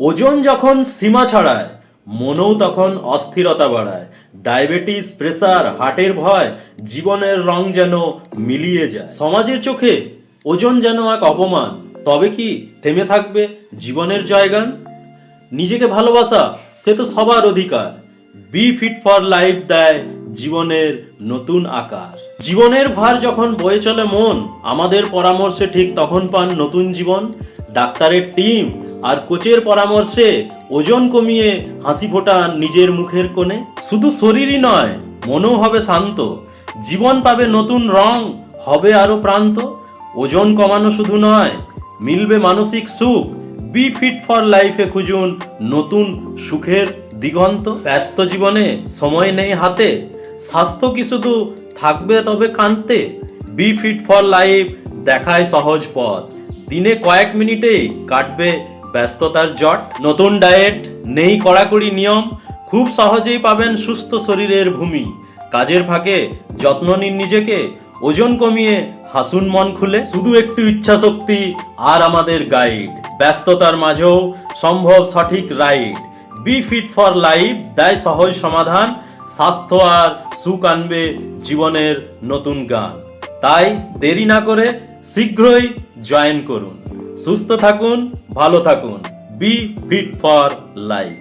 ওজন যখন সীমা ছাড়ায়, মনও তখন অস্থিরতা বাড়ায়। ডায়াবেটিস, প্রেসার, হার্টের ভয়, জীবনের রং যেন মিলিয়ে যায়। সমাজের চোখে ওজন যেন এক অপমান। তবে কি থেমে থাকবে জীবনের জয়গান? নিজেকে ভালোবাসা সে তো সবার অধিকার। বি ফিট ফর লাইফ দেয় জীবনের নতুন আকার। জীবনের ভার যখন বয়ে চলে মন, আমাদের পরামর্শে ঠিক তখন পান নতুন জীবন। ডাক্তারের টিম আর কোচের পরামর্শে ওজন কমিয়ে হাসি ফোটান নিজের মুখের কোণে। শুধু শরীরই নয়, মনও হবে শান্ত। জীবন পাবে নতুন রং, হবে আরো প্রান্ত। ওজন কমানো শুধু নয়, মিলবে মানসিক সুখ। বি ফিট ফর লাইফে খুঁজুন নতুন সুখের দিগন্ত। ব্যস্ত জীবনে সময় নেই হাতে, স্বাস্থ্য কি শুধু থাকবে তবে কাঁদতে? বি ফিট ফর লাইফ দেখায় সহজ পথ। দিনে কয়েক মিনিটেই কাটবে ব্যস্ততার জট। নতুন ডায়েট, নেই কড়াকড়ি নিয়ম, খুব সহজেই পাবেন সুস্থ শরীরের ভূমি। কাজের ফাঁকে যত্ন নিন নিজেকে, ওজন কমিয়ে হাসুন মন খুলে। শুধু একটু ইচ্ছা শক্তি আর আমাদের গাইড, ব্যস্ততার মাঝেও সম্ভব সঠিক ride. Be fit for life দেয় সহজ সমাধান, স্বাস্থ্য আর সুখ আনবে জীবনের নতুন গান। তাই দেরি না করে শীঘ্রই জয়েন করুন। সুস্থ থাকুন, ভালো থাকুন। Be fit for life.